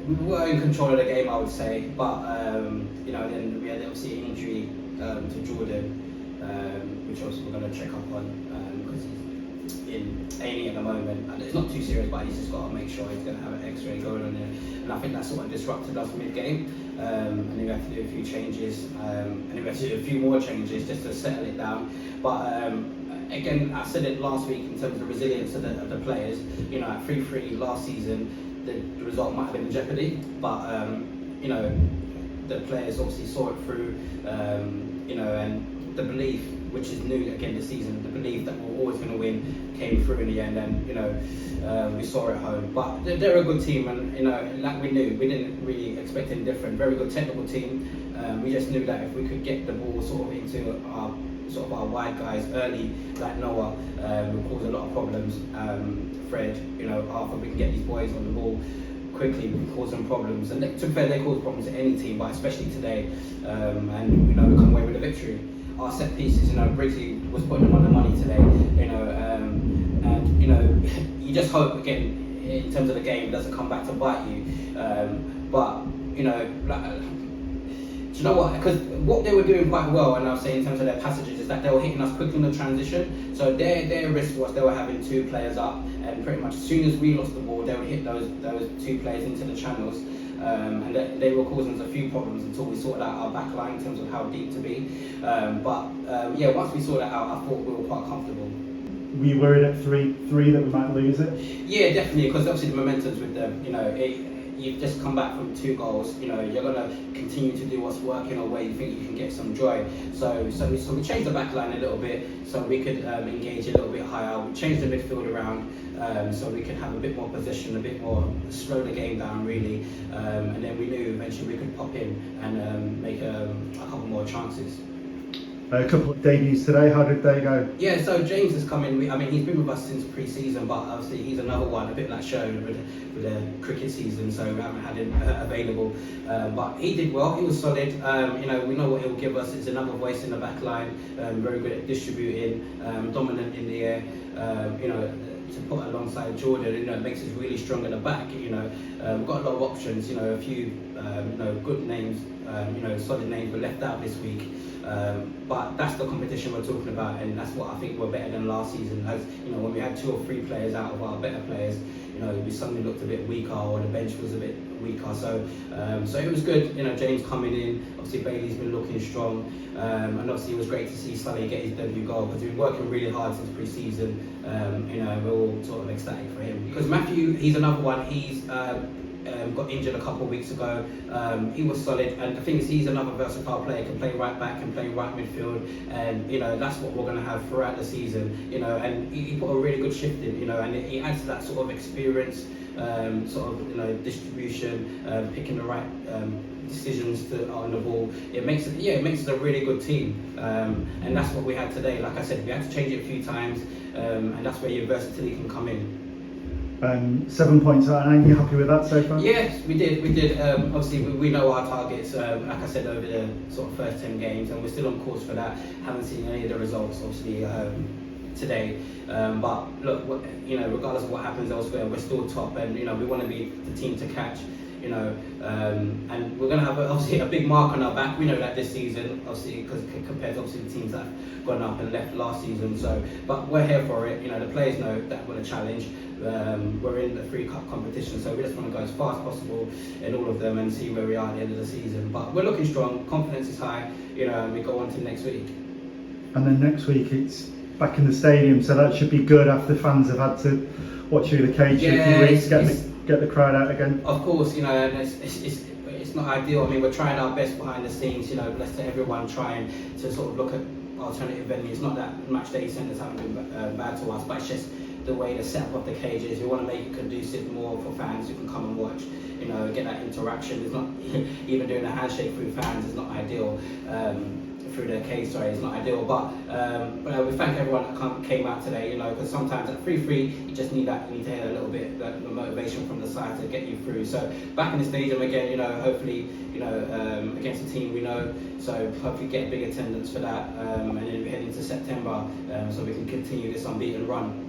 we were in control of the game, I would say, but then we had obviously an injury to Jordan, which obviously we're going to check up on because he's in A&E at the moment. And it's not too serious, but he's just got to make sure he's going to have an X-ray going on there. And I think that sort of disrupted us mid-game. And then we had to do a few changes, and then we had to do a few more changes just to settle it down. But again, I said it last week in terms of the resilience of the players. At 3-3 last season, the result might have been in jeopardy, but the players obviously saw it through, and the belief, which is new again this season, the belief that we're always going to win came through in the end, and we saw it at home. But they're a good team, and like we knew, we didn't really expect anything different. Very good technical team. We just knew that if we could get the ball sort of into our wide guys early, like Noah, will cause a lot of problems. Fred, after we can get these boys on the ball quickly, we can cause them problems. And to be fair, they cause problems to any team, but especially today. And we come away with a victory. Our set pieces, Briggsy was putting them on the money today. And you just hope again in terms of the game it doesn't come back to bite you. But do you know what? Because what they were doing quite well, and I'll say in terms of their passages, is that they were hitting us quickly in the transition. So their risk was they were having two players up, and pretty much as soon as we lost the ball, they would hit those two players into the channels, and they were causing us a few problems until we sorted out our back line in terms of how deep to be. Once we sorted that out, I thought we were quite comfortable. Were you worried at 3-3 that we might lose it? Yeah, definitely, because obviously the momentum's with them. You've just come back from 2 goals. You're going to continue to do what's working, or where you think you can get some joy. So we changed the back line a little bit so we could engage a little bit higher. We changed the midfield around so we could have a bit more possession, a bit more, slow the game down really. And then we knew eventually we could pop in and make a couple more chances. A couple of debuts today, how did they go? Yeah, so James has come in. He's been with us since pre-season, but obviously he's another one, a bit like Shone with the cricket season, so we haven't had him available. But he did well, he was solid. We know what he'll give us. It's another voice in the back line, very good at distributing, dominant in the air. To put alongside Jordan, it makes us really strong at the back. We've got a lot of options. A few good names, solid names were left out this week. But that's the competition we're talking about, and that's what I think we're better than last season. As when we had 2 or 3 players out of our better players, we suddenly looked a bit weaker, or the bench was a bit weaker. So it was good. James coming in. Obviously Bailey's been looking strong, and obviously it was great to see Sully get his debut goal, because we've been working really hard since pre-season. We're all sort of ecstatic for him, because Matthew, he's another one. He's got injured a couple of weeks ago. He was solid, and the thing is, he's another versatile player. Can play right back, can play right midfield, and that's what we're going to have throughout the season. And he put a really good shift in. And he adds that sort of experience, distribution, picking the right decisions on the ball. It makes it a really good team, and that's what we had today. Like I said, we had to change it a few times, and that's where your versatility can come in. 7 points out of 9, you happy with that so far? Yes, we did. Obviously, we know our targets, like I said, over the sort of first 10 games, and we're still on course for that. Haven't seen any of the results, obviously, today. But look, regardless of what happens elsewhere, we're still top, and we want to be the team to catch. And we're going to have obviously a big mark on our back. We know that this season, obviously, because compared to obviously the teams that have gone up and left last season. So, but we're here for it. The players know that we're a challenge. We're in the 3 cup competition, so we just want to go as far as possible in all of them and see where we are at the end of the season. But we're looking strong. Confidence is high. And we go on to next week. And then next week it's back in the stadium, so that should be good after fans have had to watch through the cage for a few weeks. Get the crowd out again. Of course, and it's not ideal. We're trying our best behind the scenes. Bless to everyone trying to sort of look at alternative venues. Not that match day centres haven't been bad to us, but it's just the way the setup of the cages. We want to make it conducive more for fans who can come and watch. Get that interaction. It's not even doing a handshake through fans is not ideal. Through their case, it's not ideal, but we thank everyone that came out today, because sometimes at 3-3 you just need that, you need to hear a little bit the motivation from the side to get you through. So back in the stadium again, hopefully, against a team we know, so hopefully get big attendance for that, and then we head into September, so we can continue this unbeaten run.